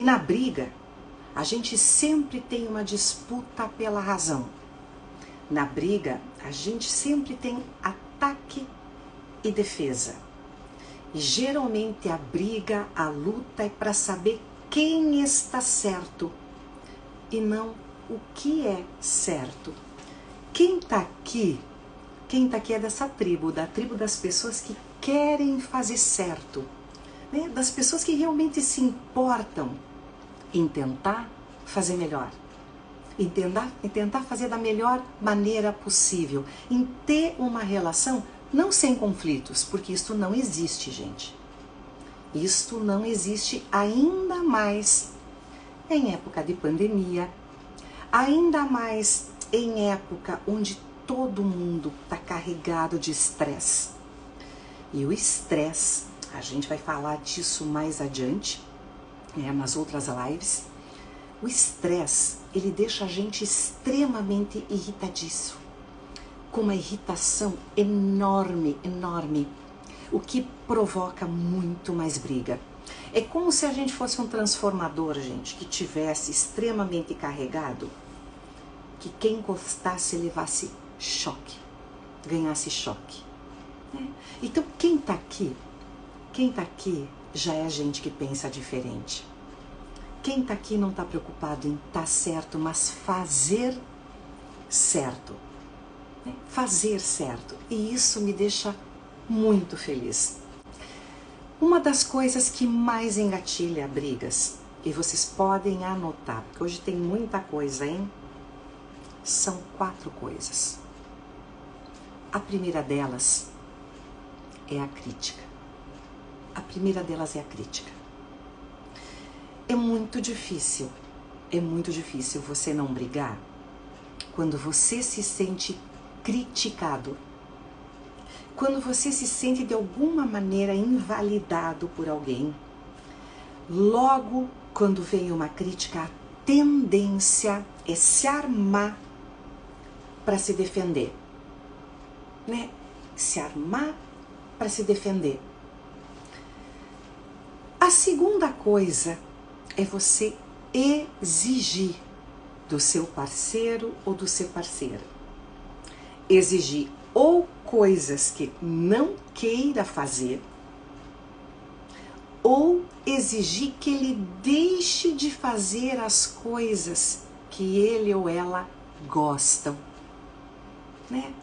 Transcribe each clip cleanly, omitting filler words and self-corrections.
Na briga, a gente sempre tem uma disputa pela razão. Na briga, a gente sempre tem ataque e defesa. E geralmente a briga, a luta é para saber quem está certo e não o que é certo. Quem tá aqui é dessa tribo, da tribo das pessoas que querem fazer certo, né? Das pessoas que realmente se importam em tentar fazer melhor, em tentar fazer da melhor maneira possível, em ter uma relação não sem conflitos, porque isso não existe, gente. Isto não existe, ainda mais em época de pandemia, ainda mais em época onde todo mundo está carregado de estresse. E o estresse, a gente vai falar disso mais adiante, nas outras lives. O estresse, ele deixa a gente extremamente irritadiço, com uma irritação enorme, enorme, o que provoca muito mais briga. É como se a gente fosse um transformador, gente, que tivesse extremamente carregado, que quem encostasse levasse choque, ganhasse choque, né? Então quem tá aqui já é gente que pensa diferente. Quem tá aqui não tá preocupado em estar certo, mas fazer certo, né? Fazer certo. E isso me deixa muito feliz. Uma das coisas que mais engatilha brigas, e vocês podem anotar, porque hoje tem muita coisa, hein? São 4 coisas. A primeira delas é a crítica. A primeira delas é a crítica. É muito difícil você não brigar quando você se sente criticado, quando você se sente de alguma maneira invalidado por alguém. Logo, quando vem uma crítica, a tendência é se armar para se defender, né? Se armar para se defender. A segunda coisa é você exigir do seu parceiro ou do seu parceiro. Exigir ou coisas que não queira fazer, ou exigir que ele deixe de fazer as coisas que ele ou ela gostam, né?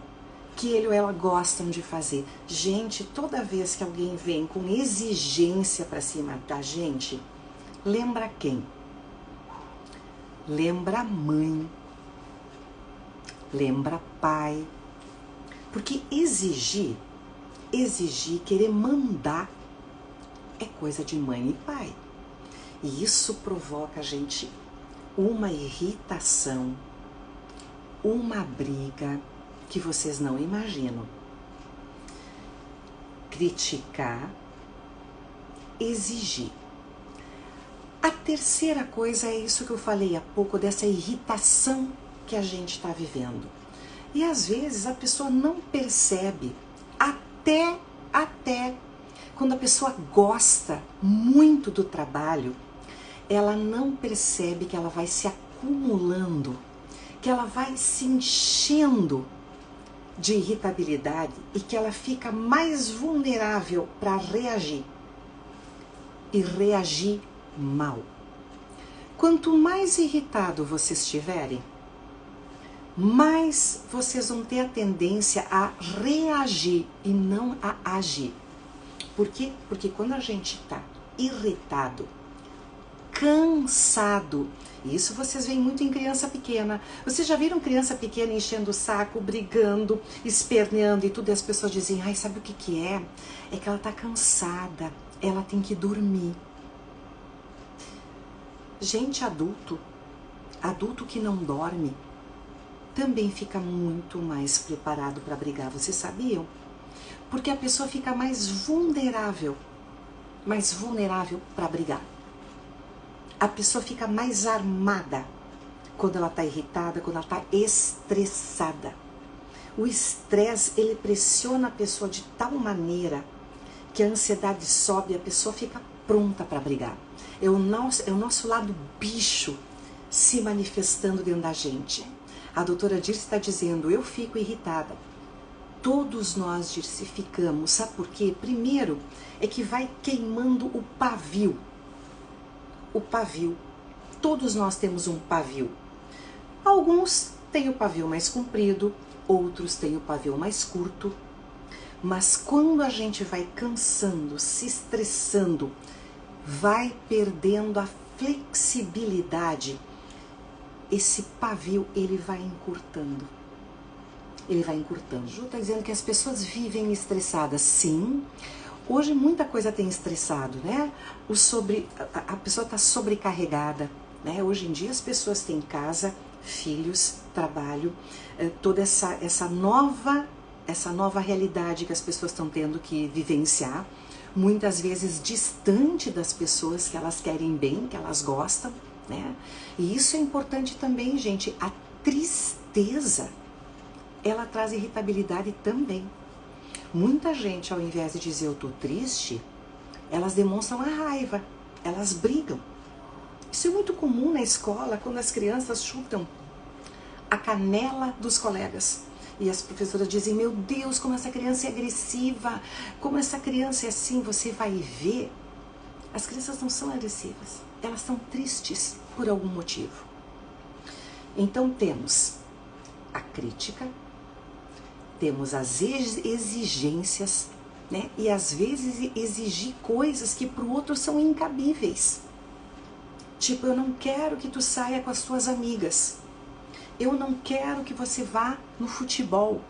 Que ele ou ela gostam de fazer. Gente, toda vez que alguém vem com exigência para cima da gente, lembra quem? Lembra mãe, lembra pai. Porque exigir, querer mandar, é coisa de mãe e pai. E isso provoca, gente, uma irritação, uma briga que vocês não imaginam. Criticar, exigir. A terceira coisa é isso que eu falei há pouco, dessa irritação que a gente está vivendo. E às vezes a pessoa não percebe, até quando a pessoa gosta muito do trabalho, ela não percebe que ela vai se acumulando, que ela vai se enchendo de irritabilidade e que ela fica mais vulnerável para reagir. E reagir mal. Quanto mais irritado vocês estiverem, mais vocês vão ter a tendência a reagir e não a agir. Por quê? Porque quando a gente está irritado, cansado, e isso vocês veem muito em criança pequena. Vocês já viram criança pequena enchendo o saco, brigando, esperneando e tudo, e as pessoas dizem, ai, sabe o que que é? É que ela tá cansada, ela tem que dormir. Gente, adulto que não dorme, também fica muito mais preparado para brigar, vocês sabiam? Porque a pessoa fica mais vulnerável para brigar. A pessoa fica mais armada quando ela está irritada, quando ela está estressada. O estresse, ele pressiona a pessoa de tal maneira que a ansiedade sobe e a pessoa fica pronta para brigar. é o nosso lado bicho se manifestando dentro da gente. A doutora Dirce está dizendo, eu fico irritada. Todos nós, Dirce, ficamos. Sabe por quê? Primeiro, é que vai queimando o pavio. O pavio. Todos nós temos um pavio. Alguns têm o pavio mais comprido, outros têm o pavio mais curto. Mas quando a gente vai cansando, se estressando, vai perdendo a flexibilidade, esse pavio ele vai encurtando. Ele vai encurtando. Ju está dizendo que as pessoas vivem estressadas. Sim, hoje muita coisa tem estressado, né? A pessoa está sobrecarregada, né? Hoje em dia as pessoas têm casa, filhos, trabalho, toda essa nova realidade que as pessoas estão tendo que vivenciar, muitas vezes distante das pessoas que elas querem bem, que elas gostam, né? E isso é importante também, gente. A tristeza, ela traz irritabilidade também. Muita gente, ao invés de dizer eu tô triste, elas demonstram a raiva, elas brigam. Isso é muito comum na escola, quando as crianças chutam a canela dos colegas. E as professoras dizem, meu Deus, como essa criança é agressiva, como essa criança é assim. Você vai ver, as crianças não são agressivas, elas estão tristes por algum motivo. Então temos a crítica, temos as exigências, né? E às vezes exigir coisas que para o outro são incabíveis. Tipo, eu não quero que tu saia com as tuas amigas. Eu não quero que você vá no futebol.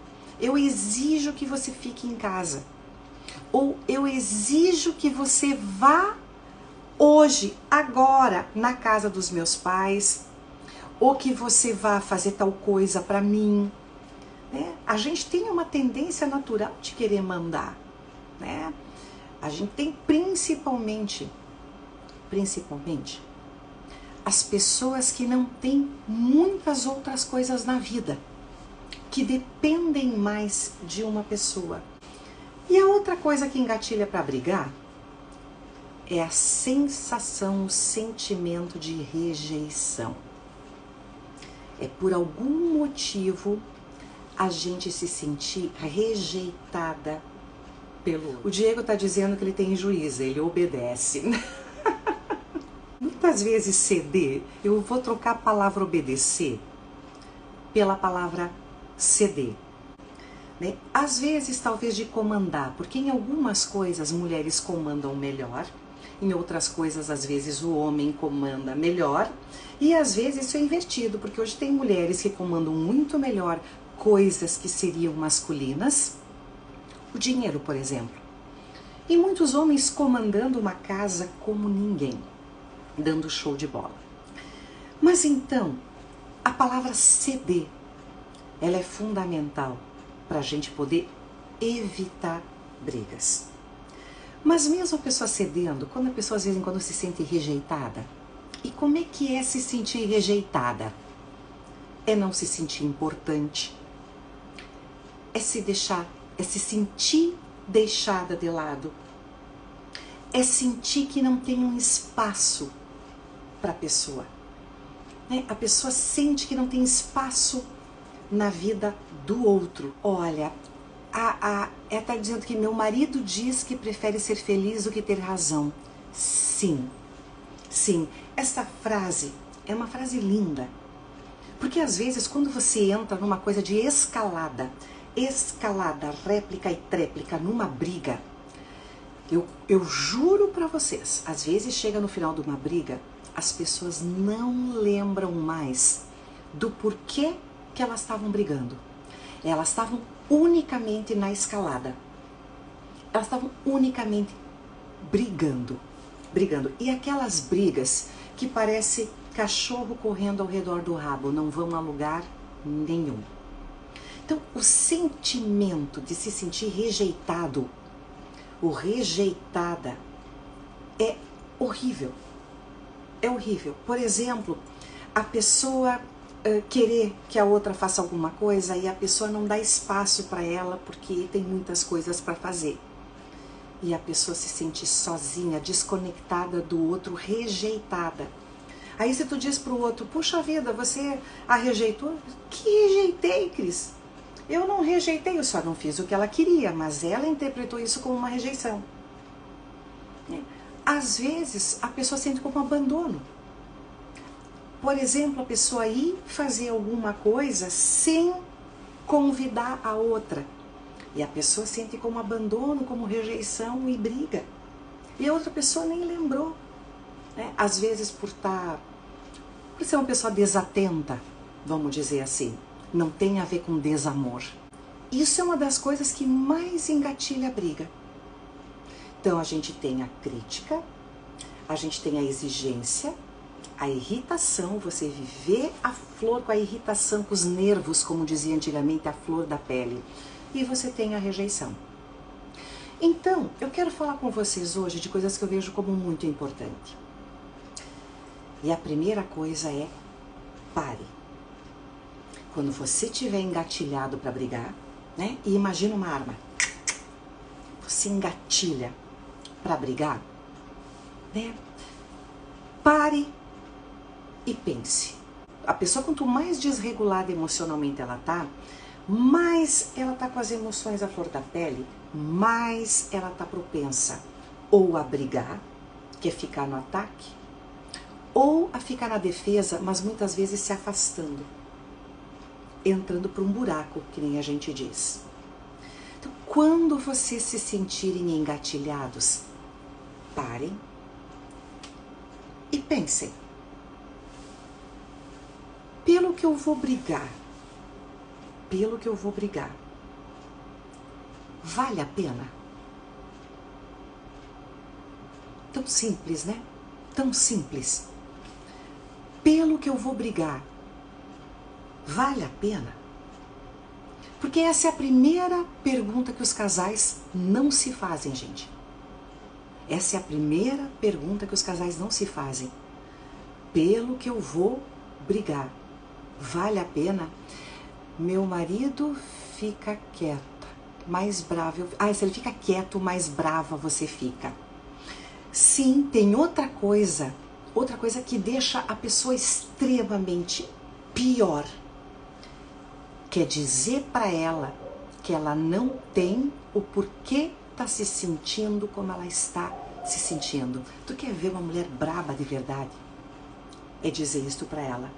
Eu exijo que você fique em casa. Ou eu exijo que você vá hoje, agora, na casa dos meus pais. Ou que você vá fazer tal coisa para mim. Né? A gente tem uma tendência natural de querer mandar. Né? A gente tem principalmente, as pessoas que não têm muitas outras coisas na vida, que dependem mais de uma pessoa. E a outra coisa que engatilha para brigar é a sensação, o sentimento de rejeição. É por algum motivo a gente se sentir rejeitada pelo outro. O Diego está dizendo que ele tem juízo, ele obedece. Muitas vezes ceder, eu vou trocar a palavra obedecer pela palavra ceder. Né? Às vezes, talvez de comandar, porque em algumas coisas mulheres comandam melhor, em outras coisas, às vezes, o homem comanda melhor, e às vezes isso é invertido, porque hoje tem mulheres que comandam muito melhor coisas que seriam masculinas, o dinheiro, por exemplo, e muitos homens comandando uma casa como ninguém, dando show de bola. Mas então, a palavra ceder, ela é fundamental para a gente poder evitar brigas. Mas mesmo a pessoa cedendo, quando a pessoa às vezes quando se sente rejeitada, e como é que é se sentir rejeitada? É não se sentir importante, é se sentir deixada de lado, é sentir que não tem um espaço para a pessoa. Né? A pessoa sente que não tem espaço na vida do outro. Olha, ela está dizendo que meu marido diz que prefere ser feliz do que ter razão. Sim, sim, essa frase é uma frase linda. Porque às vezes quando você entra numa coisa de escalada, réplica e tréplica, numa briga, eu juro pra vocês, às vezes chega no final de uma briga, as pessoas não lembram mais do porquê que elas estavam brigando. Elas estavam unicamente na escalada. Elas estavam unicamente brigando. E aquelas brigas que parece cachorro correndo ao redor do rabo, não vão a lugar nenhum. Então, o sentimento de se sentir rejeitado ou rejeitada é horrível. É horrível. Por exemplo, a pessoa querer que a outra faça alguma coisa e a pessoa não dá espaço para ela porque tem muitas coisas para fazer. e a pessoa se sente sozinha, desconectada do outro, rejeitada. Aí se tu diz pro outro, puxa vida, você a rejeitou? Que rejeitei, Cris? Eu não rejeitei, eu só não fiz o que ela queria, mas ela interpretou isso como uma rejeição. Às vezes, a pessoa sente como um abandono. Por exemplo, a pessoa ir fazer alguma coisa sem convidar a outra. E a pessoa sente como abandono, como rejeição e briga. E a outra pessoa nem lembrou. Né? Às vezes por ser uma pessoa desatenta, vamos dizer assim. Não tem a ver com desamor. Isso é uma das coisas que mais engatilha a briga. Então a gente tem a crítica, a gente tem a exigência, a irritação, você viver a flor com a irritação, com os nervos, como dizia antigamente, a flor da pele. E você tem a rejeição. Então, eu quero falar com vocês hoje de coisas que eu vejo como muito importante. E a primeira coisa é, pare. Quando você estiver engatilhado para brigar, né? E imagina uma arma. Você engatilha para brigar, né? Pare e pense. A pessoa, quanto mais desregulada emocionalmente ela tá, mais ela tá com as emoções à flor da pele, mais ela tá propensa ou a brigar, que é ficar no ataque, ou a ficar na defesa, mas muitas vezes se afastando, entrando para um buraco, que nem a gente diz. Então, quando vocês se sentirem engatilhados, parem e pensem. Pelo que eu vou brigar, vale a pena? Tão simples, né? Tão simples. Pelo que eu vou brigar, vale a pena? Porque essa é a primeira pergunta que os casais não se fazem, gente. Essa é a primeira pergunta que os casais não se fazem. Pelo que eu vou brigar, vale a pena? Meu marido fica quieto, mais bravo. Se ele fica quieto, mais brava você fica. Sim, tem outra coisa que deixa a pessoa extremamente pior. Quer dizer para ela que ela não tem o porquê tá se sentindo como ela está se sentindo. Tu quer ver uma mulher braba de verdade? É dizer isto para ela,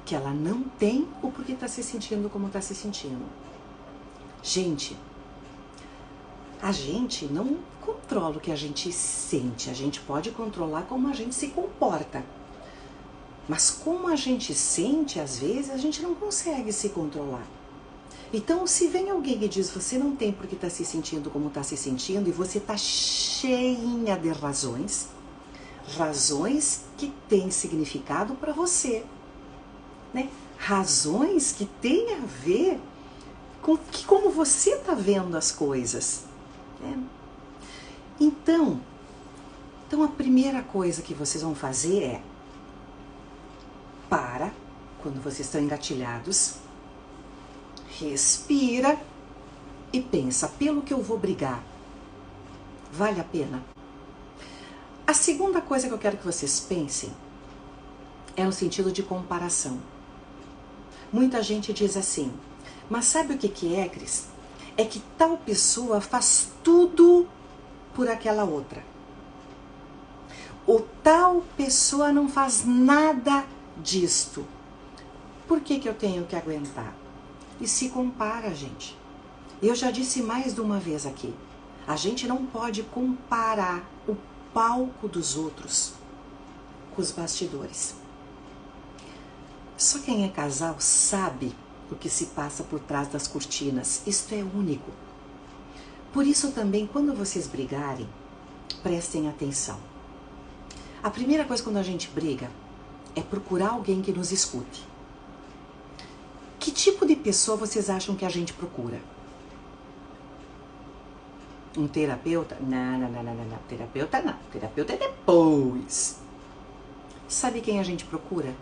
que ela não tem o porquê tá se sentindo como tá se sentindo. Gente, a gente não controla o que a gente sente, a gente pode controlar como a gente se comporta. Mas como a gente sente, às vezes, a gente não consegue se controlar. Então, se vem alguém e diz, você não tem por que tá se sentindo como tá se sentindo, e você tá cheinha de razões que têm significado para você, né? Razões que têm a ver com como você tá vendo as coisas, né? Então, a primeira coisa que vocês vão fazer é, quando vocês estão engatilhados, respira e pensa, pelo que eu vou brigar, vale a pena? A segunda coisa que eu quero que vocês pensem é no sentido de comparação. Muita gente diz assim, mas sabe o que é, Cris? É que tal pessoa faz tudo por aquela outra. Ou tal pessoa não faz nada disto. Por que eu tenho que aguentar? E se compara, gente. Eu já disse mais de uma vez aqui, a gente não pode comparar o palco dos outros com os bastidores. Só quem é casal sabe o que se passa por trás das cortinas. Isto é único. Por isso também, quando vocês brigarem, prestem atenção. A primeira coisa quando a gente briga é procurar alguém que nos escute. Que tipo de pessoa vocês acham que a gente procura? Um terapeuta? Não. Terapeuta não. Terapeuta é depois. Sabe quem a gente procura?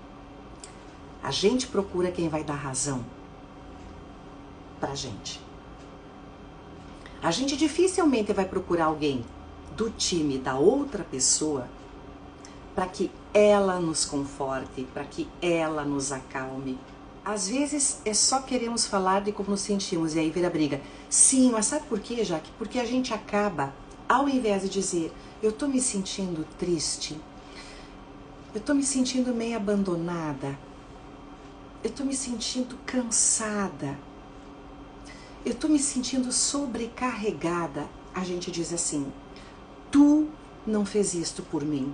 A gente procura quem vai dar razão pra gente. A gente dificilmente vai procurar alguém do time da outra pessoa para que ela nos conforte, para que ela nos acalme. Às vezes é só queremos falar de como nos sentimos e aí vira briga. Sim, mas sabe por quê, Jaque? Porque a gente acaba, ao invés de dizer, eu tô me sentindo triste, eu tô me sentindo meio abandonada, eu tô me sentindo cansada, eu tô me sentindo sobrecarregada. A gente diz assim, tu não fez isto por mim,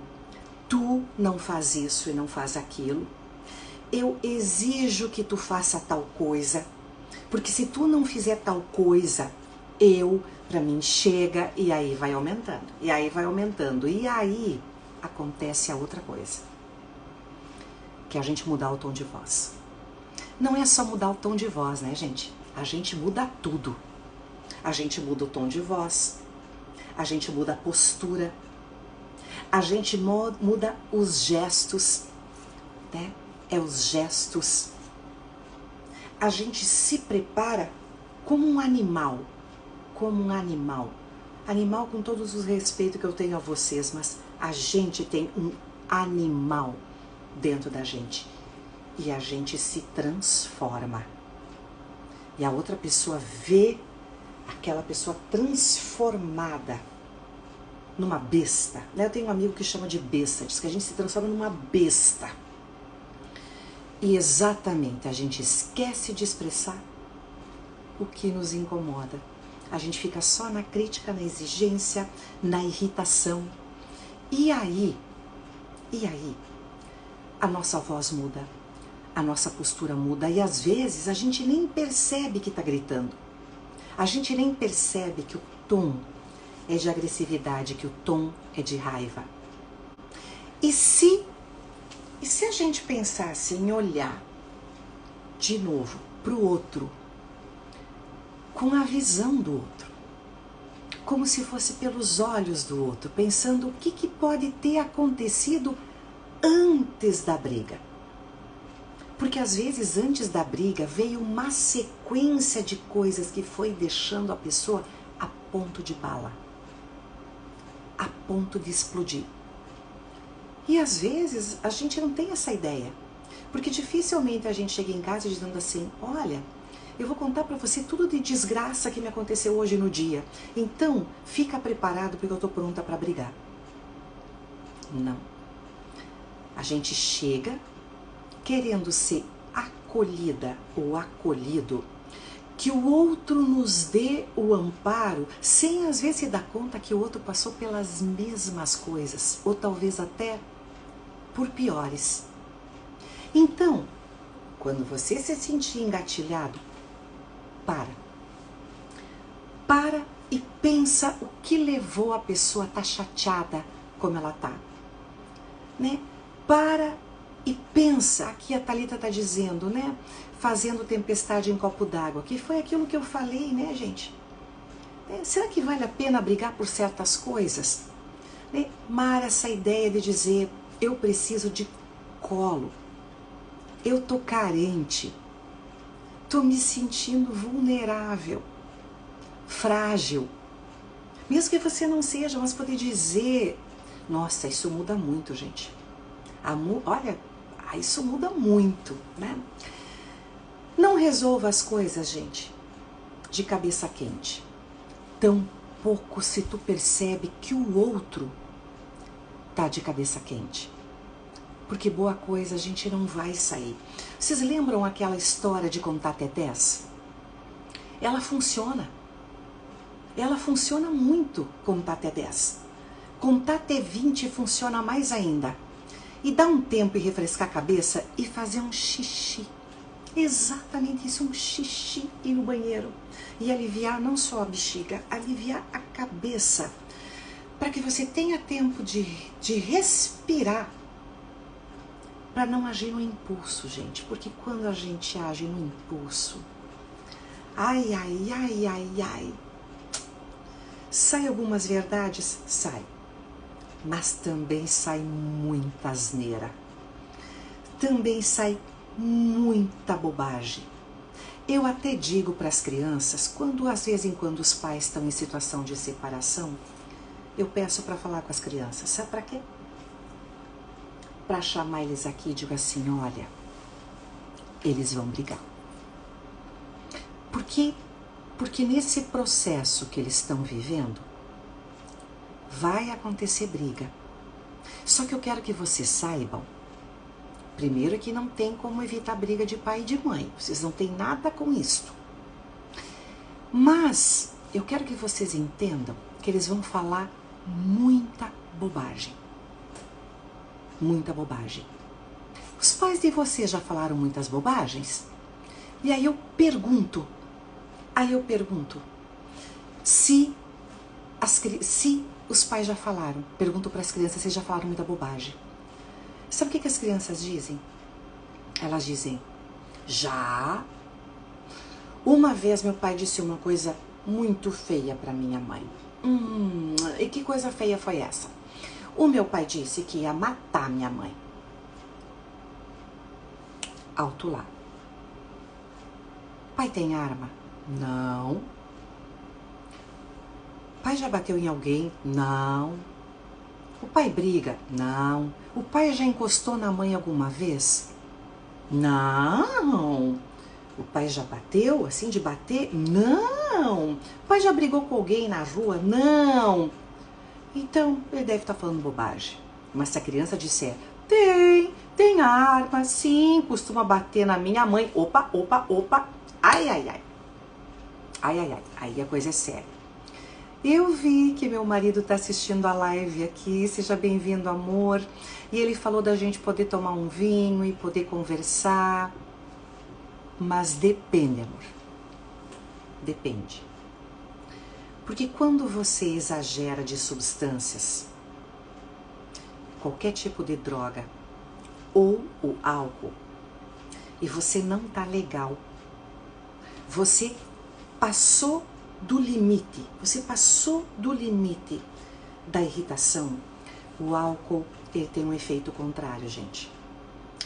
tu não faz isso e não faz aquilo, eu exijo que tu faça tal coisa, porque se tu não fizer tal coisa, pra mim chega, e aí vai aumentando, e aí vai aumentando, e aí acontece a outra coisa, que é a gente mudar o tom de voz. Não é só mudar o tom de voz, né, gente? A gente muda tudo. A gente muda o tom de voz, a gente muda a postura, a gente muda os gestos, né? Os gestos. A gente se prepara como um animal, animal com todos os respeitos que eu tenho a vocês, mas a gente tem um animal dentro da gente e a gente se transforma. E a outra pessoa vê aquela pessoa transformada numa besta, né? Eu tenho um amigo que chama de besta, diz que a gente se transforma numa besta. E exatamente, a gente esquece de expressar o que nos incomoda. A gente fica só na crítica, na exigência, na irritação. E aí, a nossa voz muda, a nossa postura muda e às vezes a gente nem percebe que está gritando. A gente nem percebe que o tom é de agressividade, que o tom é de raiva. E se a gente pensasse em olhar de novo para o outro com a visão do outro, como se fosse pelos olhos do outro, pensando o que pode ter acontecido antes da briga. Porque às vezes antes da briga veio uma sequência de coisas que foi deixando a pessoa a ponto de bala, a ponto de explodir. E às vezes a gente não tem essa ideia, porque dificilmente a gente chega em casa dizendo assim, olha, eu vou contar para você tudo de desgraça que me aconteceu hoje no dia, então fica preparado porque eu tô pronta para brigar. Não. A gente chega querendo ser acolhida ou acolhido, que o outro nos dê o amparo, sem às vezes se dar conta que o outro passou pelas mesmas coisas, ou talvez até por piores. Então, quando você se sentir engatilhado, para e pensa o que levou a pessoa a estar chateada como ela está, né? Para e pensa, aqui a Thalita está dizendo, né? Fazendo tempestade em copo d'água, que foi aquilo que eu falei, né, gente? Será que vale a pena brigar por certas coisas? Mara, essa ideia de dizer, eu preciso de colo, eu tô carente, tô me sentindo vulnerável, frágil. Mesmo que você não seja, mas poder dizer, nossa, isso muda muito, gente. Olha, isso muda muito, né? Não resolva as coisas, gente, de cabeça quente. Tampouco se tu percebe que o outro tá de cabeça quente. Porque boa coisa a gente não vai sair. Vocês lembram aquela história de contar até 10? Ela funciona. Ela funciona muito, contar até 10. Contar até 20 funciona mais ainda. E dar um tempo e refrescar a cabeça e fazer um xixi. Exatamente isso, um xixi, ir no banheiro. E aliviar não só a bexiga, aliviar a cabeça. Para que você tenha tempo de respirar. Para não agir no impulso, gente. Porque quando a gente age no impulso, ai, sai algumas verdades? Sai. Mas também sai muita asneira. Também sai muita bobagem. Eu até digo para as crianças, quando às vezes em quando os pais estão em situação de separação, eu peço para falar com as crianças. Sabe para quê? Para chamar eles aqui e digo assim, olha, eles vão brigar. Por quê? Porque nesse processo que eles estão vivendo, vai acontecer briga. Só que eu quero que vocês saibam, primeiro que não tem como evitar briga de pai e de mãe. Vocês não têm nada com isso. Mas eu quero que vocês entendam que eles vão falar muita bobagem. Muita bobagem. Os pais de vocês já falaram muitas bobagens? E aí eu pergunto, se os pais já falaram, pergunto para as crianças se já falaram muita bobagem. Sabe o que as crianças dizem? Elas dizem, já. Uma vez meu pai disse uma coisa muito feia para minha mãe. E que coisa feia foi essa? O meu pai disse que ia matar minha mãe. Alto lá. Pai tem arma? Não. Pai já bateu em alguém? Não. O pai briga? Não. O pai já encostou na mãe alguma vez? Não. O pai já bateu, assim, de bater? Não. O pai já brigou com alguém na rua? Não. Então, ele deve estar falando bobagem. Mas se a criança disser, tem arma, sim, costuma bater na minha mãe. Opa. Ai. Ai, aí a coisa é séria. Eu vi que meu marido está assistindo a live aqui, seja bem-vindo, amor. E ele falou da gente poder tomar um vinho e poder conversar. Mas depende, amor. Depende. Porque quando você exagera de substâncias, qualquer tipo de droga ou o álcool, e você não tá legal, você passou do limite, da irritação, o álcool, ele tem um efeito contrário, gente.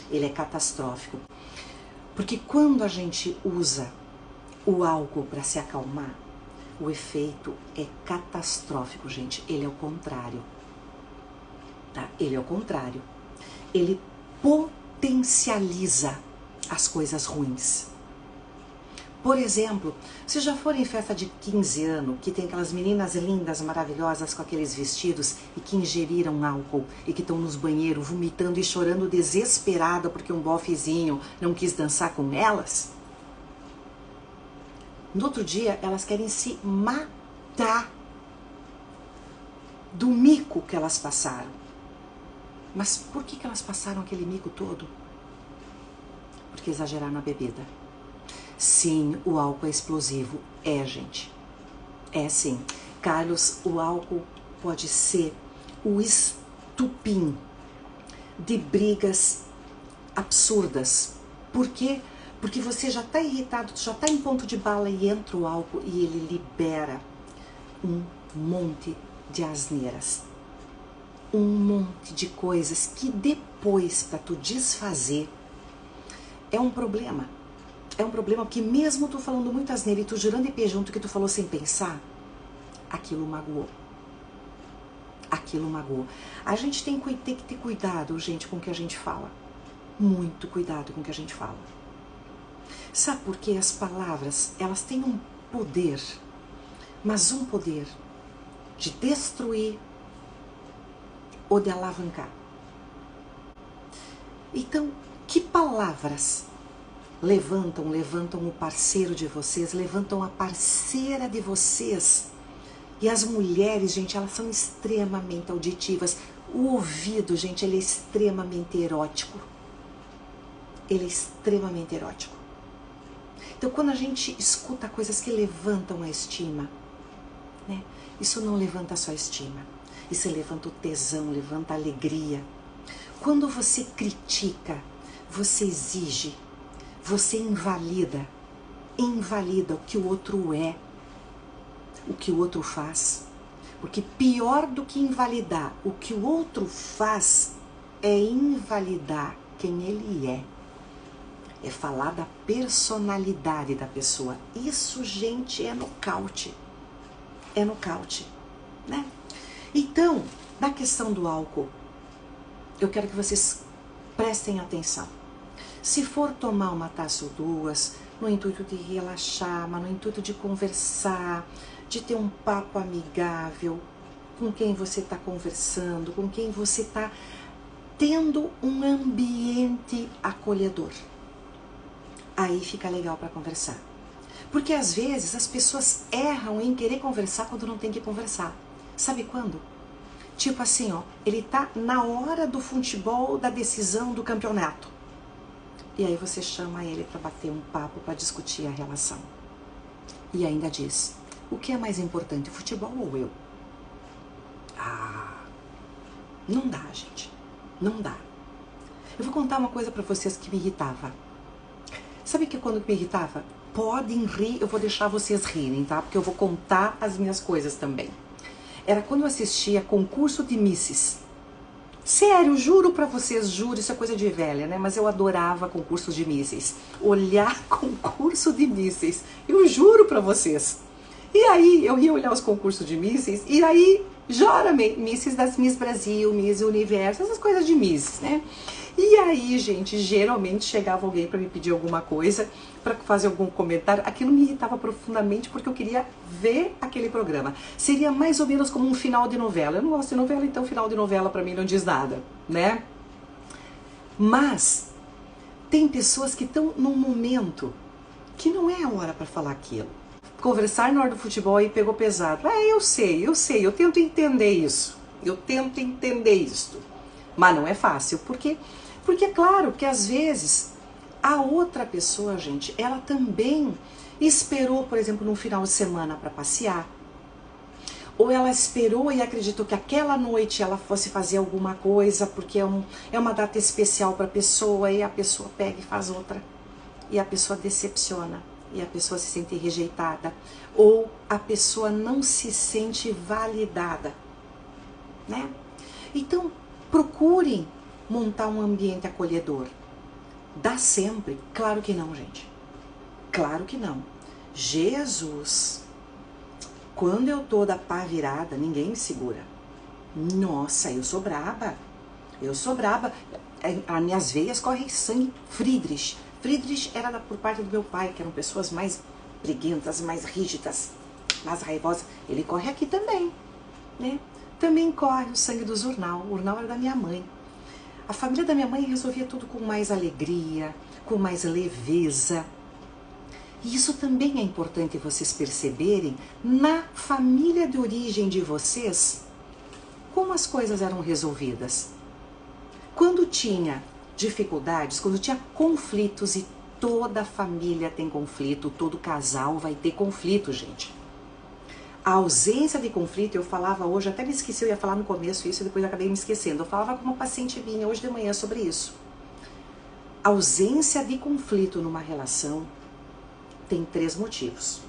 Ele é catastrófico. Porque quando a gente usa o álcool para se acalmar, o efeito é catastrófico, gente. Ele é o contrário. Tá? Ele é o contrário. Ele potencializa as coisas ruins. Por exemplo, se já for em festa de 15 anos, que tem aquelas meninas lindas, maravilhosas, com aqueles vestidos e que ingeriram álcool e que estão nos banheiros vomitando e chorando desesperada porque um bofezinho não quis dançar com elas, no outro dia elas querem se matar do mico que elas passaram. Mas por que elas passaram aquele mico todo? Porque exageraram na bebida. Sim, o álcool é explosivo. É, gente. É sim. Carlos, o álcool pode ser o estupim de brigas absurdas. Por quê? Porque você já está irritado, já está em ponto de bala e entra o álcool e ele libera um monte de asneiras. Um monte de coisas que depois, para tu desfazer, é um problema. É um problema porque mesmo tu falando muito asneira e tu jurando e junto que tu falou sem pensar, aquilo magoou. Aquilo magoou. A gente tem que ter cuidado, gente, com o que a gente fala. Muito cuidado com o que a gente fala. Sabe por quê? As palavras, elas têm um poder, mas um poder de destruir ou de alavancar. Então, que palavras levantam o parceiro de vocês, levantam a parceira de vocês? E as mulheres, gente, elas são extremamente auditivas. O ouvido, gente, ele é extremamente erótico. Ele é extremamente erótico. Então, quando a gente escuta coisas que levantam a estima, né? Isso não levanta só a estima. Isso levanta o tesão, levanta a alegria. Quando você critica, você exige, você invalida o que o outro é, o que o outro faz. Porque pior do que invalidar o que o outro faz é invalidar quem ele é. É falar da personalidade da pessoa. Isso, gente, é nocaute. É nocaute, né? Então, na questão do álcool, eu quero que vocês prestem atenção. Se for tomar uma taça ou duas, no intuito de relaxar, mas no intuito de conversar, de ter um papo amigável com quem você está conversando, com quem você está tendo um ambiente acolhedor. Aí fica legal para conversar. Porque às vezes as pessoas erram em querer conversar quando não tem que conversar. Sabe quando? Tipo assim, ó, ele tá na hora do futebol, da decisão do campeonato. E aí você chama ele para bater um papo, para discutir a relação. E ainda diz, o que é mais importante, futebol ou eu? Ah, não dá, gente. Não dá. Eu vou contar uma coisa para vocês que me irritava. Sabe que quando me irritava? Podem rir, eu vou deixar vocês rirem, tá? Porque eu vou contar as minhas coisas também. Era quando eu assistia concurso de misses. Sério, juro pra vocês, juro, isso é coisa de velha, né? Mas eu adorava concursos de misses. Olhar concurso de misses, eu juro pra vocês. E aí, eu ia olhar os concursos de misses, e aí, misses das Miss Brasil, Miss Universo, essas coisas de misses, né? E aí, gente, geralmente chegava alguém para me pedir alguma coisa, para fazer algum comentário. Aquilo me irritava profundamente porque eu queria ver aquele programa. Seria mais ou menos como um final de novela. Eu não gosto de novela, então final de novela para mim não diz nada, né? Mas tem pessoas que estão num momento que não é a hora para falar aquilo. Conversar na hora do futebol aí pegou pesado. Eu sei, eu tento entender isso. Eu tento entender isso. Mas não é fácil, porque é claro que às vezes a outra pessoa, gente, ela também esperou, por exemplo, num final de semana para passear. Ou ela esperou e acreditou que aquela noite ela fosse fazer alguma coisa, porque é uma data especial para a pessoa, e a pessoa pega e faz outra. E a pessoa decepciona, e a pessoa se sente rejeitada. Ou a pessoa não se sente validada, né? Então, procurem montar um ambiente acolhedor. Dá sempre? Claro que não, gente. Claro que não. Jesus, quando eu tô da pá virada, ninguém me segura. Nossa, eu sou braba. Eu sou braba. As minhas veias correm sangue. Friedrich era por parte do meu pai, que eram pessoas mais briguentas, mais rígidas, mais raivosas. Ele corre aqui também, né? Também corre o sangue do Urnal. O Urnal era da minha mãe. A família da minha mãe resolvia tudo com mais alegria, com mais leveza. E isso também é importante vocês perceberem na família de origem de vocês, como as coisas eram resolvidas. Quando tinha dificuldades, quando tinha conflitos, e toda família tem conflito, todo casal vai ter conflito, gente. A ausência de conflito, eu falava hoje, até me esqueci, eu ia falar no começo isso e depois acabei me esquecendo. Eu falava com uma paciente minha hoje de manhã sobre isso. A ausência de conflito numa relação tem 3 motivos.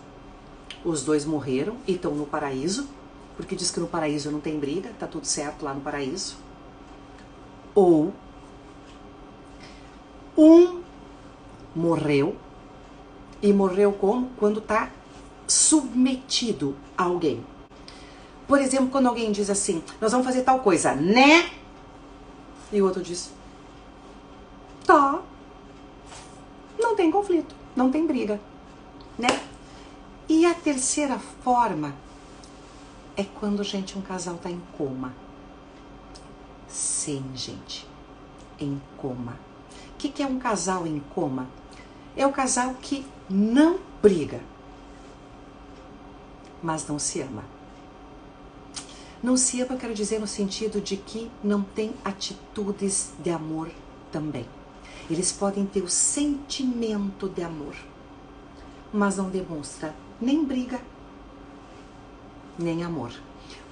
Os 2 morreram e estão no paraíso, porque diz que no paraíso não tem briga, tá tudo certo lá no paraíso. Ou um morreu, e morreu como? Quando tá submetido a alguém. Por exemplo, quando alguém diz assim, nós vamos fazer tal coisa, né? E o outro diz, tá. Não tem conflito, não tem briga, né? E a terceira forma é quando, gente, um casal tá em coma. Sim, gente, em coma. O que é um casal em coma? É o casal que não briga, mas não se ama. Não se ama, eu quero dizer no sentido de que não tem atitudes de amor também. Eles podem ter o sentimento de amor, mas não demonstra nem briga, nem amor.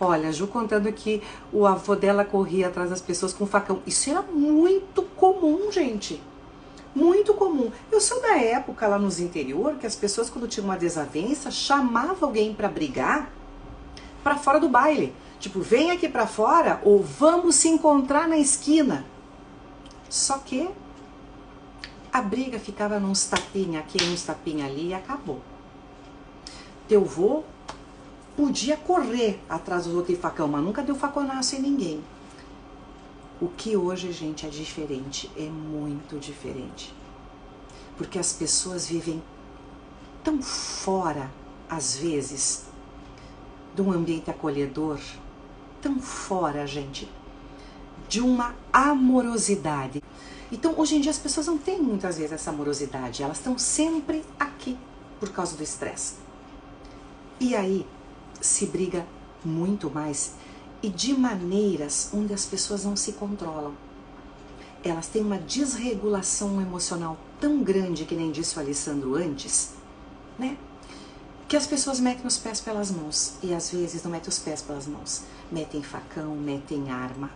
Olha, a Ju contando que o avô dela corria atrás das pessoas com facão. Isso era muito comum, gente. Muito comum. Eu sou da época lá nos interior que as pessoas, quando tinham uma desavença, chamavam alguém para brigar para fora do baile. Tipo, vem aqui para fora ou vamos se encontrar na esquina. Só que A briga ficava nos tapinha aqui, uns tapinha ali e acabou. Teu vô podia correr atrás dos outros de facão, mas nunca deu faconaço em ninguém. O que hoje, gente, é diferente, é muito diferente. Porque as pessoas vivem tão fora, às vezes, de um ambiente acolhedor, tão fora, gente, de uma amorosidade. Então, hoje em dia, as pessoas não têm muitas vezes essa amorosidade, elas estão sempre aqui por causa do estresse. E aí, se briga muito mais e de maneiras onde as pessoas não se controlam. Elas têm uma desregulação emocional tão grande, que nem disse o Alessandro antes, né? Que as pessoas metem os pés pelas mãos. E às vezes não metem os pés pelas mãos. Metem facão, metem arma.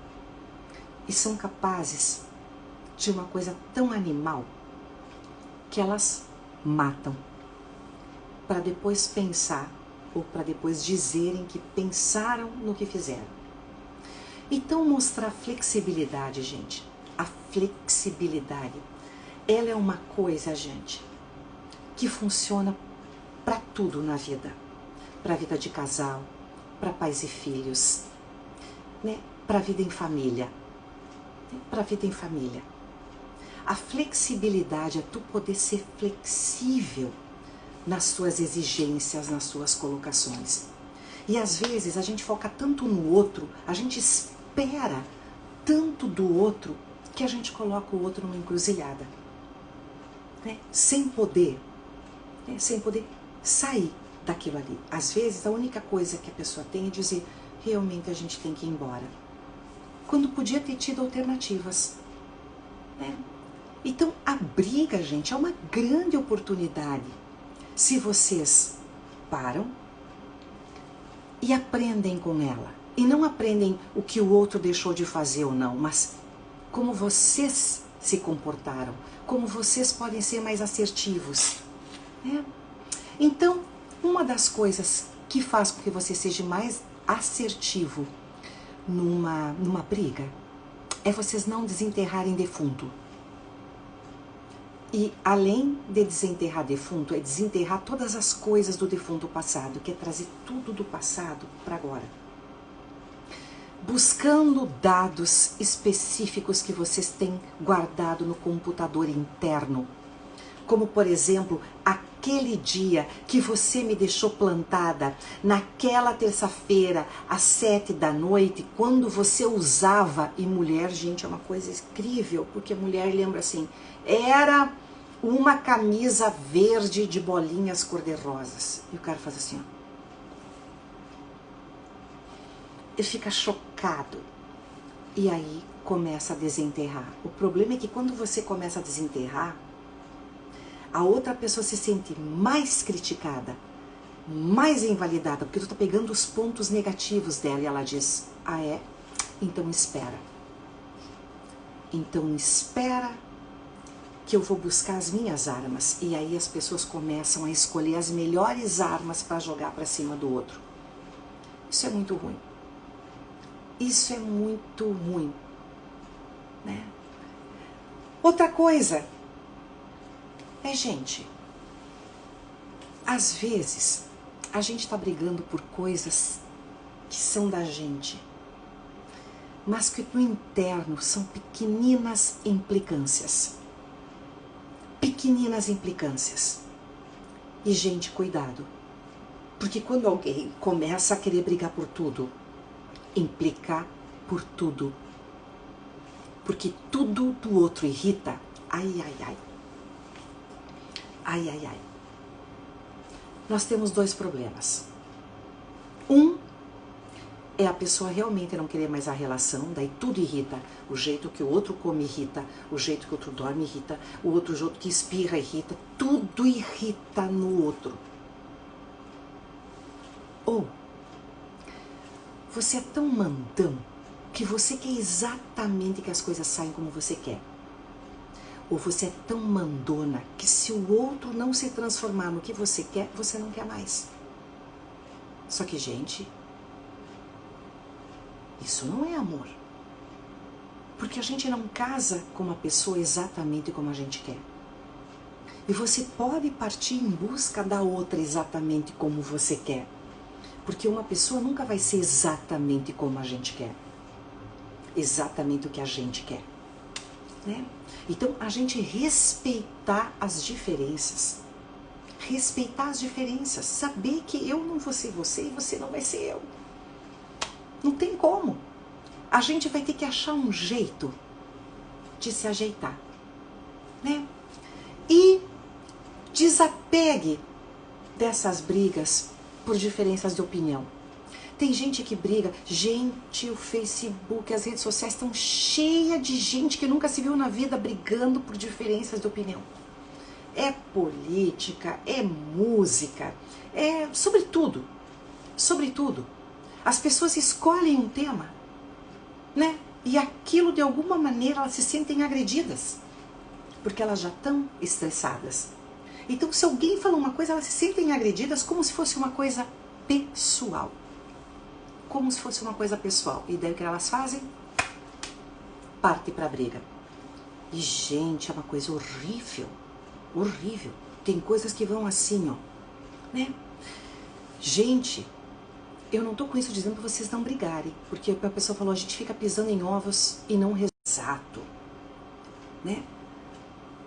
E são capazes de uma coisa tão animal que elas matam. Para depois pensar, ou para depois dizerem que pensaram no que fizeram. Então mostrar flexibilidade, gente. A flexibilidade, ela é uma coisa, gente, que funciona para tudo na vida. Para a vida de casal, para pais e filhos, né? Para a vida em família. Para a vida em família. A flexibilidade é tu poder ser flexível nas suas exigências, nas suas colocações. E às vezes a gente foca tanto no outro, a gente espera tanto do outro, que a gente coloca o outro numa encruzilhada, né? Sem poder sair daquilo ali. Às vezes a única coisa que a pessoa tem é dizer, realmente a gente tem que ir embora, quando podia ter tido alternativas, né? Então a briga, gente, é uma grande oportunidade, se vocês param e aprendem com ela. E não aprendem o que o outro deixou de fazer ou não, mas como vocês se comportaram, como vocês podem ser mais assertivos, né? Então, uma das coisas que faz com que você seja mais assertivo numa briga é vocês não desenterrarem defunto. E além de desenterrar defunto, é desenterrar todas as coisas do defunto passado, que é trazer tudo do passado para agora. Buscando dados específicos que vocês têm guardado no computador interno. Como, por exemplo, aquele dia que você me deixou plantada, naquela terça-feira, às 7 da noite, quando você usava, e mulher, gente, é uma coisa incrível, porque mulher lembra assim, era uma camisa verde de bolinhas cor-de-rosas. E o cara faz assim, ó. Ele fica chocado. E aí começa a desenterrar. O problema é que quando você começa a desenterrar, a outra pessoa se sente mais criticada, mais invalidada, porque tu tá pegando os pontos negativos dela e ela diz, ah é? Então espera. Então espera que eu vou buscar as minhas armas. E aí as pessoas começam a escolher as melhores armas para jogar para cima do outro. Isso é muito ruim. Isso é muito ruim, né? Outra coisa é, gente, às vezes a gente tá brigando por coisas que são da gente, mas que no interno são pequeninas implicâncias. Pequeninas implicâncias. E, gente, cuidado. Porque quando alguém começa a querer brigar por tudo, implicar por tudo, porque tudo do outro irrita, ai, ai, ai. Ai, ai, ai. Nós temos dois problemas. Um é a pessoa realmente não querer mais a relação, daí tudo irrita. O jeito que o outro come irrita, o jeito que o outro dorme irrita, o outro jeito que espirra irrita, tudo irrita no outro. Ou você é tão mandão que você quer exatamente que as coisas saiam como você quer. Ou você é tão mandona que se o outro não se transformar no que você quer, você não quer mais. Só que, gente, isso não é amor. Porque a gente não casa com uma pessoa exatamente como a gente quer. E você pode partir em busca da outra exatamente como você quer. Porque uma pessoa nunca vai ser exatamente como a gente quer. Exatamente o que a gente quer. Né? Então, a gente respeitar as diferenças. Respeitar as diferenças. Saber que eu não vou ser você e você não vai ser eu. Não tem como. A gente vai ter que achar um jeito de se ajeitar. Né? E desapegue dessas brigas por diferenças de opinião. Tem gente que briga. Gente, o Facebook, as redes sociais estão cheias de gente que nunca se viu na vida brigando por diferenças de opinião. É política, é música, é sobre tudo. Sobre tudo. As pessoas escolhem um tema, né? E aquilo, de alguma maneira, elas se sentem agredidas. Porque elas já estão estressadas. Então, se alguém fala uma coisa, elas se sentem agredidas como se fosse uma coisa pessoal. Como se fosse uma coisa pessoal. E daí o que elas fazem? Parte pra briga. E, gente, é uma coisa horrível. Horrível. Tem coisas que vão assim, ó. Né? Gente, eu não tô com isso dizendo pra vocês não brigarem. Porque a pessoa falou, a gente fica pisando em ovos e não exato. Né?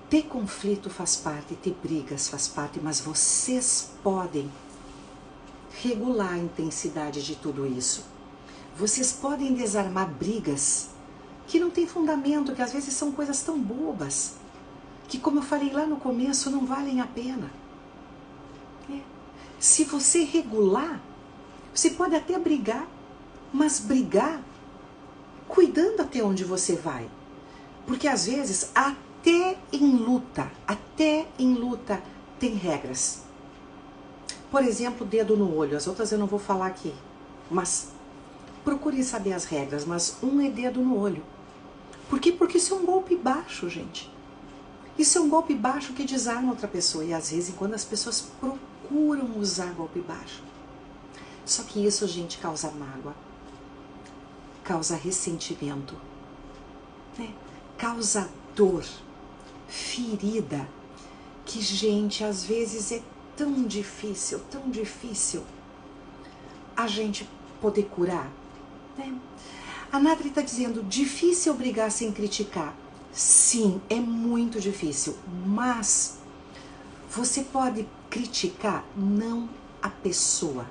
Ter conflito faz parte, ter brigas faz parte, mas vocês podem regular a intensidade de tudo isso. Vocês podem desarmar brigas que não tem fundamento, que às vezes são coisas tão bobas, que, como eu falei lá no começo, não valem a pena. Se você regular, você pode até brigar, mas brigar cuidando até onde você vai. Porque às vezes, até em luta tem regras. Por exemplo, dedo no olho, as outras eu não vou falar aqui, mas procure saber as regras, mas um é dedo no olho. Por quê? Porque isso é um golpe baixo, gente. Isso é um golpe baixo que desarma outra pessoa, e às vezes quando as pessoas procuram usar golpe baixo. Só que isso, gente, causa mágoa, causa ressentimento, né? Causa dor, ferida, que, gente, às vezes é tão difícil a gente poder curar, né? A Nathalie está dizendo, difícil brigar sem criticar. Sim, é muito difícil, mas você pode criticar não a pessoa,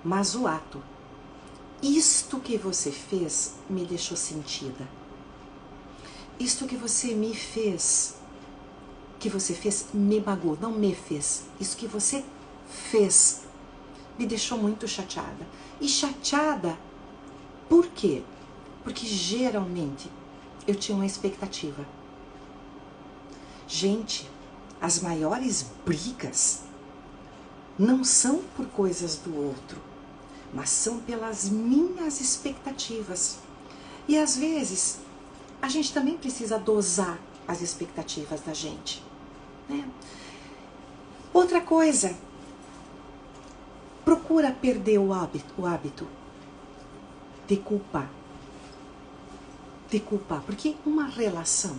mas o ato. Isto que você fez me deixou sentida. Isto que você me fez, me magoou, não me fez. Isso que você fez me deixou muito chateada. E chateada por quê? Porque geralmente eu tinha uma expectativa. Gente, as maiores brigas não são por coisas do outro, mas são pelas minhas expectativas. E às vezes a gente também precisa dosar as expectativas da gente, né? Outra coisa, procura perder o hábito de culpar. De culpar, porque uma relação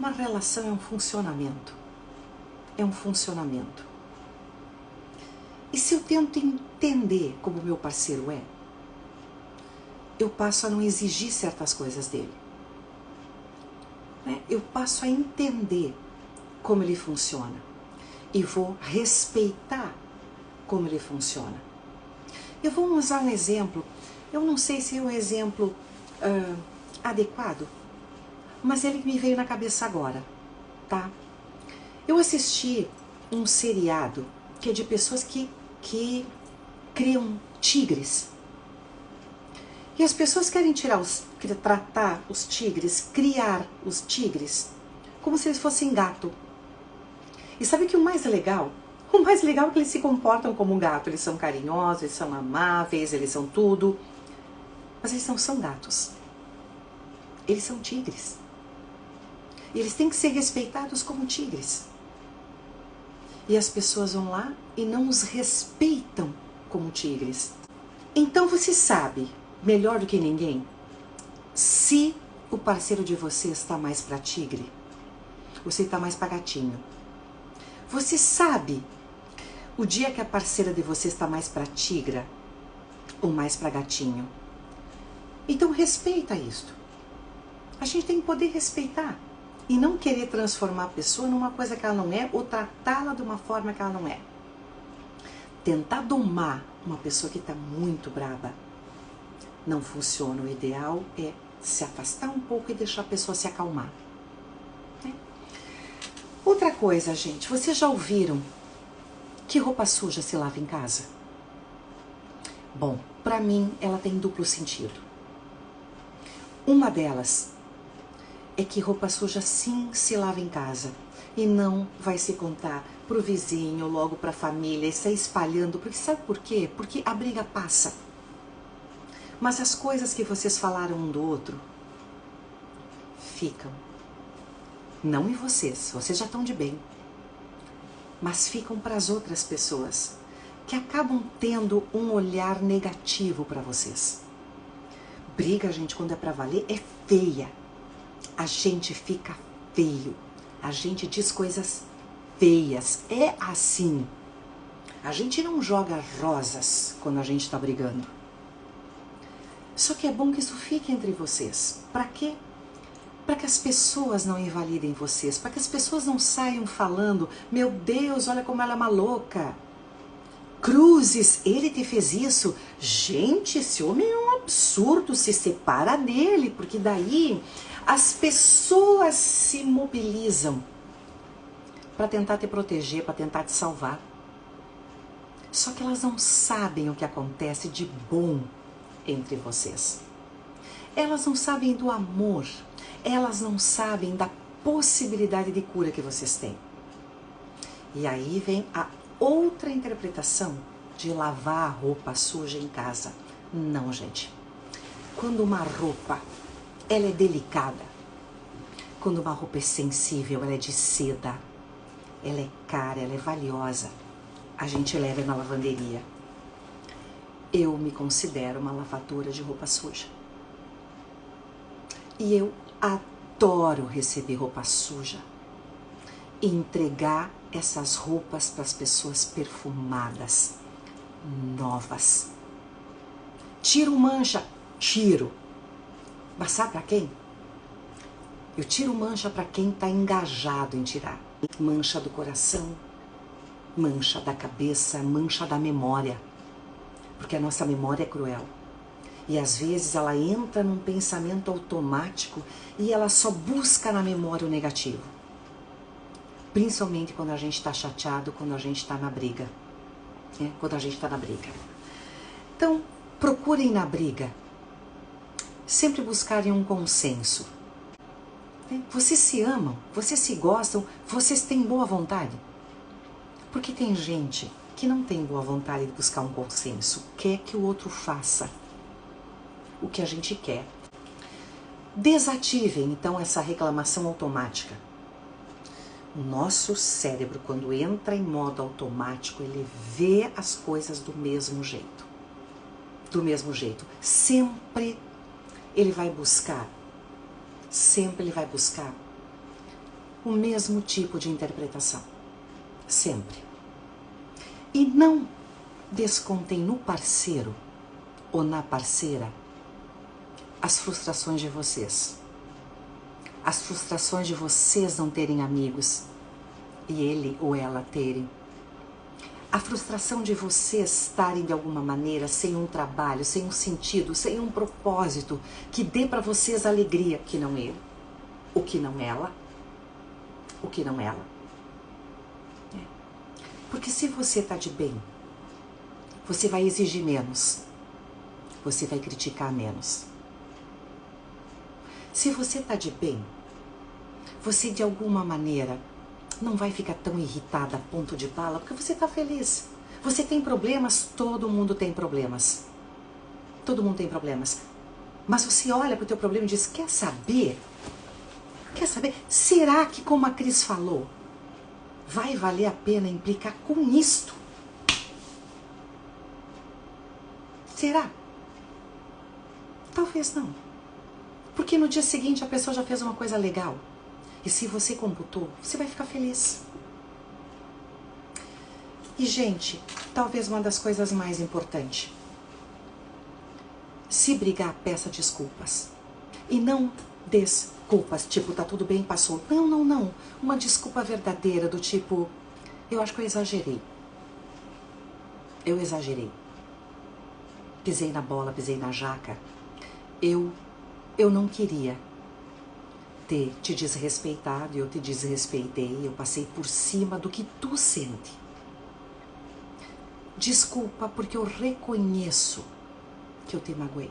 é um funcionamento. É um funcionamento. E se eu tento entender como meu parceiro é, eu passo a não exigir certas coisas dele. Né? Eu passo a entender como ele funciona. E vou respeitar como ele funciona. Eu vou usar um exemplo, eu não sei se é um exemplo adequado, mas ele me veio na cabeça agora, tá? Eu assisti um seriado que é de pessoas que criam tigres. E as pessoas querem tratar os tigres, criar os tigres, como se eles fossem gato. E sabe que o mais legal? O mais legal é que eles se comportam como um gato. Eles são carinhosos, eles são amáveis, eles são tudo. Mas eles não são gatos. Eles são tigres. E eles têm que ser respeitados como tigres. E as pessoas vão lá e não os respeitam como tigres. Então você sabe, melhor do que ninguém, se o parceiro de você está mais para tigre Você tá mais pra gatinho. Você sabe o dia que a parceira de você está mais pra tigra ou mais pra gatinho. Então respeita isto. A gente tem que poder respeitar e não querer transformar a pessoa numa coisa que ela não é ou tratá-la de uma forma que ela não é. Tentar domar uma pessoa que está muito braba não funciona. O ideal é se afastar um pouco e deixar a pessoa se acalmar. Né? Outra coisa, gente, vocês já ouviram que roupa suja se lava em casa? Bom, para mim ela tem duplo sentido. Uma delas é que roupa suja sim se lava em casa e não vai se contar pro vizinho, logo pra família e sair espalhando, porque sabe por quê? Porque a briga passa. Mas as coisas que vocês falaram um do outro ficam. Não em vocês já estão de bem, mas ficam para as outras pessoas que acabam tendo um olhar negativo para vocês. Briga, gente, quando é para valer, é feia. A gente fica feio. A gente diz coisas feias. É assim. A gente não joga rosas quando a gente tá brigando. Só que é bom que isso fique entre vocês. Para quê? Para que as pessoas não invalidem vocês. Para que as pessoas não saiam falando: meu Deus, olha como ela é uma louca. Cruzes, ele te fez isso. Gente, esse homem é um absurdo. Se separa dele, porque daí as pessoas se mobilizam para tentar te proteger, para tentar te salvar. Só que elas não sabem o que acontece de bom entre vocês. Elas não sabem do amor. Elas não sabem da possibilidade de cura que vocês têm. E aí vem a outra interpretação de lavar a roupa suja em casa. Não, gente. Quando uma roupa ela é delicada, quando uma roupa é sensível, ela é de seda, ela é cara, ela é valiosa, a gente leva na lavanderia. Eu me considero uma lavadora de roupa suja. E eu adoro receber roupa suja e entregar essas roupas para as pessoas perfumadas, novas. Tiro mancha? Tiro. Mas sabe para quem? Eu tiro mancha para quem está engajado em tirar. Mancha do coração, mancha da cabeça, mancha da memória. Porque a nossa memória é cruel. E às vezes ela entra num pensamento automático e ela só busca na memória o negativo. Principalmente quando a gente está chateado, quando a gente está na briga. Quando a gente está na briga. Então, procurem na briga sempre buscarem um consenso. Vocês se amam, vocês se gostam, vocês têm boa vontade. Porque tem gente que não tem boa vontade de buscar um consenso, quer que o outro faça o que a gente quer. Desativem, então, essa reclamação automática. O nosso cérebro, quando entra em modo automático, ele vê as coisas do mesmo jeito. Do mesmo jeito. Sempre ele vai buscar o mesmo tipo de interpretação. Sempre. E não descontem no parceiro ou na parceira as frustrações de vocês. As frustrações de vocês não terem amigos e ele ou ela terem. A frustração de vocês estarem de alguma maneira sem um trabalho, sem um sentido, sem um propósito que dê para vocês alegria, que não ele, o que não ela, o que não ela. Porque se você está de bem, você vai exigir menos, você vai criticar menos. Se você está de bem, você de alguma maneira não vai ficar tão irritada a ponto de bala, porque você está feliz. Você tem problemas, todo mundo tem problemas. Todo mundo tem problemas. Mas você olha para o teu problema e diz, quer saber? Quer saber? Será que, como a Cris falou, vai valer a pena implicar com isto? Será? Talvez não. Porque no dia seguinte a pessoa já fez uma coisa legal. E se você computou, você vai ficar feliz. E, gente, talvez uma das coisas mais importantes. Se brigar, peça desculpas. E não desculpas, tipo, tá tudo bem, passou. Não, não, não. Uma desculpa verdadeira, do tipo, eu acho que eu exagerei. Eu exagerei. Pisei na bola, pisei na jaca. Eu não queria ter te desrespeitado, eu te desrespeitei, eu passei por cima do que tu sente. Desculpa, porque eu reconheço que eu te magoei.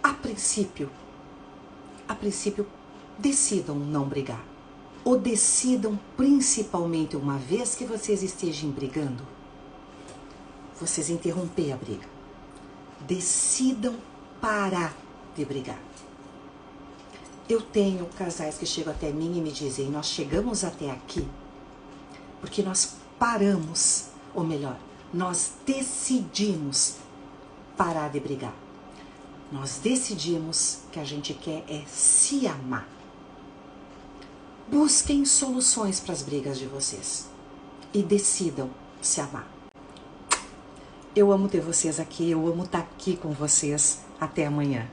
A princípio, decidam não brigar. Ou decidam, principalmente uma vez que vocês estejam brigando, vocês interromper a briga. Decidam parar de brigar. Eu tenho casais que chegam até mim e me dizem, nós chegamos até aqui porque nós paramos, ou melhor, nós decidimos parar de brigar. Nós decidimos que a gente quer é se amar. Busquem soluções para as brigas de vocês e decidam se amar. Eu amo ter vocês aqui, eu amo estar aqui com vocês. Até amanhã.